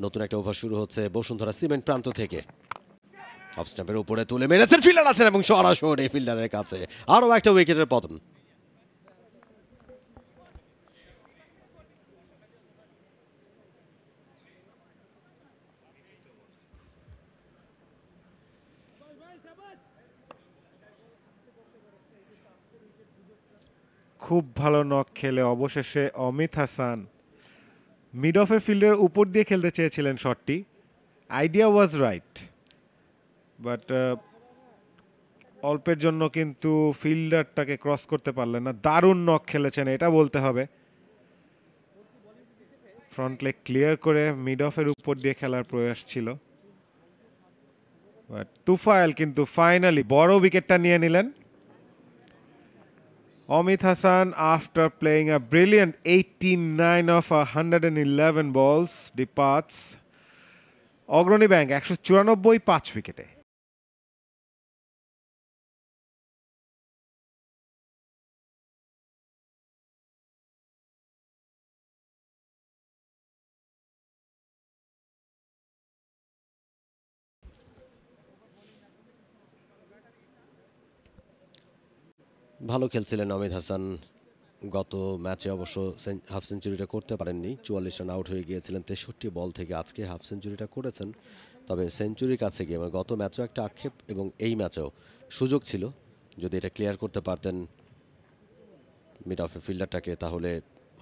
নতুন একটা ওভার শুরু হচ্ছে বসুন্ধরা সিমেন্ট প্রান্ত থেকে। অফ স্টাম্পের উপরে তুলে মেরেছেন, ফিল্ডার আছেন এবং সরাসরি ফিল্ডারের কাছে আরো একটা উইকেটের পতন। খুব ভালো নক খেলে অবশেষে অমিত হাসান মিড অফের ফিল্ডের উপর দিয়ে খেলতে চেয়েছিলেন শটটি। আইডিয়া ওয়াজ রাইট, বাট অল্পের জন্য কিন্তু ফিল্ডারটাকে ক্রস করতে পারলেন না। দারুণ নক খেলেছেন এটা বলতে হবে। ফ্রন্ট লেগ ক্লিয়ার করে মিড অফের উপর দিয়ে খেলার প্রয়াস ছিল, বাট তুফাইল কিন্তু ফাইনালি বড় উইকেটটা নিয়ে নিলেন। Amit Hassan, after playing a brilliant 89 of 111 balls, departs অগ্রণী ব্যাংক 194 5 উইকেটে। ভালো খেলছিলেন অমিত হাসান। গত ম্যাচে অবশ্য হাফ সেঞ্চুরিটা করতে পারেননি, 44 রান আউট হয়ে গিয়েছিলেন 63 বল থেকে। আজকে হাফ সেঞ্চুরিটা করেছেন, তবে সেঞ্চুরির কাছে গিয়ে মানে গত ম্যাচেও একটা আক্ষেপ এবং এই ম্যাচেও সুযোগ ছিল, যদি এটা ক্লিয়ার করতে পারতেন মিড অফের ফিল্ডারটাকে তাহলে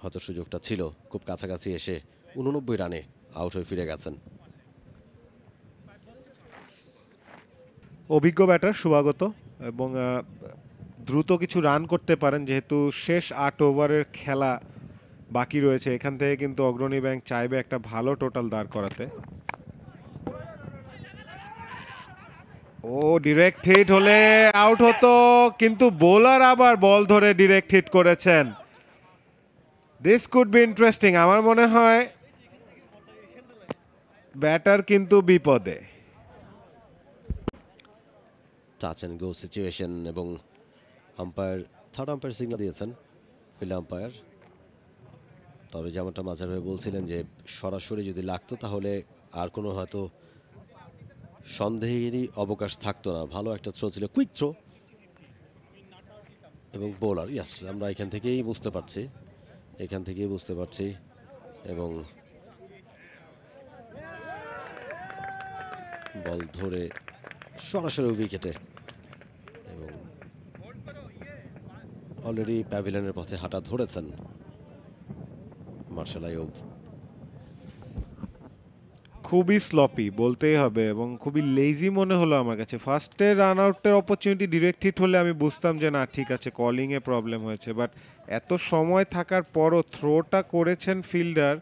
হয়তো সুযোগটা ছিল। খুব কাছাকাছি এসে 89 রানে আউট হয়ে ফিরে গেছেন। অভিজ্ঞ ব্যাটার শুভাগত, এবং দ্রুত কিছু রান করতে পারেন যেহেতু শেষ 8 ওভারের খেলা বাকি রয়েছে। এখান থেকে কিন্তু অগ্রণী ব্যাংক চাইবে একটা ভালো টোটাল দাঁড় করাতে। ও ডিরেক্ট হিট হলে আউট হতো, কিন্তু বোলার আবার বল ধরে ডিরেক্ট হিট করেছেন। This could be interesting. আমার মনে হয় ব্যাটার কিন্তু বিপদে। টাচ অ্যান্ড গো সিচুয়েশন এবং আম্পায়ার, থার্ড আম্পায়ার সিগন্যাল দিয়েছেন ফিল্ড আম্পায়ার। তবে যেমনটা মাঝার ভাই বলছিলেন যে সরাসরি যদি লাগতো তাহলে আর কোনো হয়তো সন্দেহেরই অবকাশ থাকতো না। ভালো একটা থ্রো ছিল, কুইক থ্রো এবং বোলার, ইয়াস আমরা এখান থেকেই বুঝতে পারছি এবং বল ধরে সরাসরি উইকেটে এবং অলরেডি প্যাভিলিয়নের পথে হাঁটা ধরেছেন মার্শাল আইয়ুব। খুবই স্লপি বলতেই হবে এবং খুবই লেজি মনে হলো আমার কাছে। ফার্স্টে রান আউটের অপরচুনিটি ডিরেক্ট হিট হলে আমি বুঝতাম যে না ঠিক আছে কলিংয়ে প্রবলেম হয়েছে, বাট এত সময় থাকার পরও থ্রোটা করেছেন ফিল্ডার,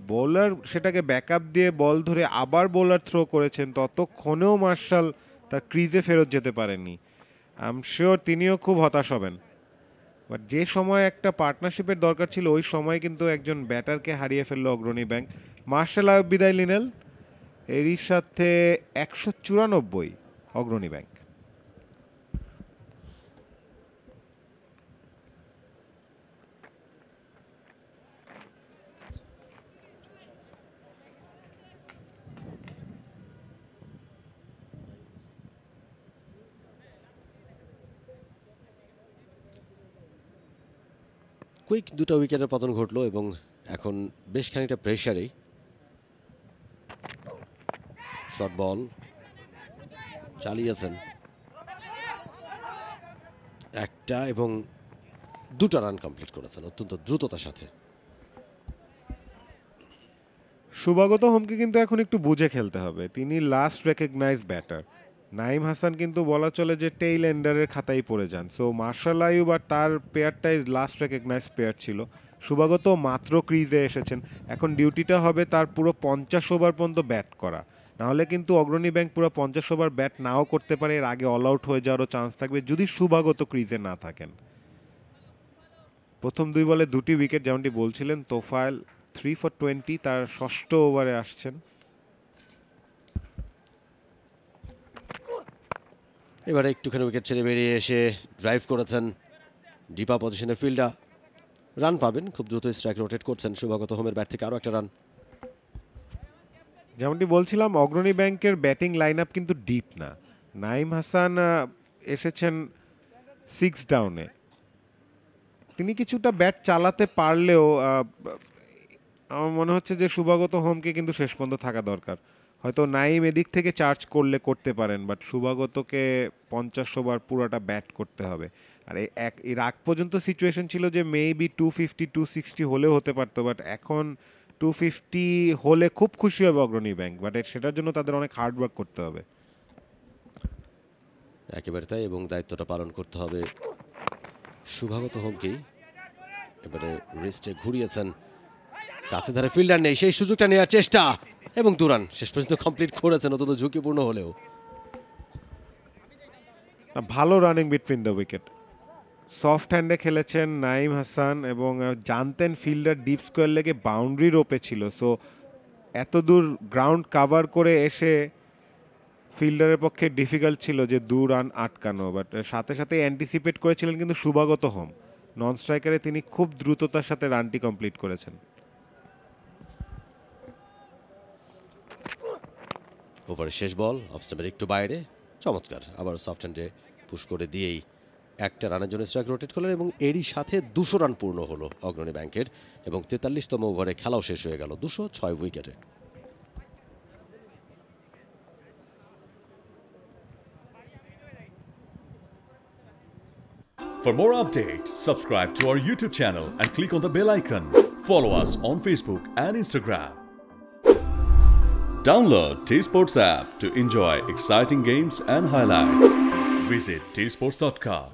বোলার সেটাকে ব্যাকআপ দিয়ে বল ধরে আবার বোলার থ্রো করেছেন, ততক্ষণেও মার্শাল তার ক্রিজে ফেরত যেতে পারেননি। আই এম শিওর তিনিও খুব হতাশ হবেন। বাট যে সময় একটা পার্টনারশিপের দরকার ছিল ওই সময় কিন্তু একজন ব্যাটারকে হারিয়ে ফেললো অগ্রণী ব্যাংক। মার্শাল আইয়ুব বিদায় নিলেন, এরই সাথে 194 অগ্রণী ব্যাংক। কুইক দুটো উইকেটের পতন ঘটলো এবং এখন বেশ খানিকটা প্রেশারেই। শর্ট বল চালিয়েছেন একটা এবং দুটো রান কমপ্লিট করেছেন অত্যন্ত দ্রুততার সাথে। শুভাগত হোমকে কিন্তু এখন একটু বুঝে খেলতে হবে, তিনি last recognise batter. Naim Hasan কিন্তু বলা চলে যে টেইল এন্ডারের খাতায় পড়ে যান, সো মার্শাল আইয়ুব আর তার পেয়ারটাই লাস্ট রেকগনাইজ পেয়ার ছিল। শুভাগত মাত্র ক্রিজে এসেছেন, এখন ডিউটিটা হবে তার পুরো 50 ওভার পর্যন্ত ব্যাট করা, নাহলে কিন্তু অগ্রণী ব্যাংক পুরো 50 ওভার ব্যাট নাও করতে পারে, এর আগে অল আউট হয়ে যাওয়ারও চান্স থাকবে যদি শুভাগত ক্রিজে না থাকেন। প্রথম 2 বলে 2টি উইকেট যেমনটি বলছিলেন। তোফায়েল 3 for 20 তার ষষ্ঠ ওভারে আসছেন। এবারে একটুখানি উইকেট ছেড়ে বেরিয়ে এসে ড্রাইভ করেছেন ডিপা পজিশনের ফিল্ডার, রান পাবেন, খুব দ্রুত স্ট্রাইক রোটেট করছেন। শুভাগত হোমের ব্যাট থেকে আরও একটা রান। যেমনটি বলছিলাম, অগ্রণী ব্যাংকের ব্যাটিং লাইন আপ কিন্তু ডিপ না। নাইম হাসান এসেছেন 6 ডাউনে। তিনি কিছুটা ব্যাট চালাতে পারলেও আমার মনে হচ্ছে যে শুভাগত হোমকে কিন্তু শেষ পর্যন্ত থাকা দরকার। হয়তো নাইম এদিক থেকে চার্জ করলে করতে পারেন, বাট শুভাগতকে 50 ওভার পুরোটা ব্যাট করতে হবে। আর এর আগ পর্যন্ত সিচুয়েশন ছিল যে মেবি 250 260 হলেও হতে পারতো, বাট এখন 250 হলে খুব খুশি হবে অগ্রণী ব্যাংক, বাট সেটার জন্য তাদের অনেক হার্ড ওয়ার্ক করতে হবে। একেবারে তাই, এবং দায়িত্বটা পালন করতে হবে শুভাগত হোমকেই। এবারে রিস্টে ঘুরিয়েছেন, কাছে ধারে ফিল্ডার নেই, সেই সুযোগটা নেওয়ার চেষ্টা এবং দুরান শেষ পর্যন্ত কমপ্লিট করেছেন, অন্তত ঝুঁকিপূর্ণ হলেও। ভালো running between the wicket. Soft হ্যান্ডে খেলেছেন নাইম হাসান, এবং জানতেন ফিল্ডার ডিপ স্কোয়ার লেগে বাউন্ডারি রোপে ছিল, সো এত দূর গ্রাউন্ড কাভার করে এসে ফিল্ডারের পক্ষে ডিফিকাল্ট ছিল যে 2 রান আটকানো, বাট সাথে সাথে অ্যান্টিসিপেট করেছিলেন কিন্তু শুভাগত হোম। নন স্ট্রাইকারে তিনি খুব দ্রুততার সাথে রানটি কমপ্লিট করেছেন। ওভারের শেষ বল, অফ স্টাম্পের একটু বাইরে, চমৎকার, আবার সফট হ্যান্ডে পুশ করে দিয়েই একটা রানের জন্য স্ট্রাইক রোটেট করলেন, এবং এরই সাথে 200 রান পূর্ণ হলো অগ্রণী ব্যাংকের, এবং 43তম ওভারে খেলাও শেষ হয়ে গেল 206 উইকেটে। For more updates, subscribe to our YouTube channel and click on the bell icon. Follow us on Facebook and Instagram. Download T-Sports app to enjoy exciting games and highlights. Visit tsports.com.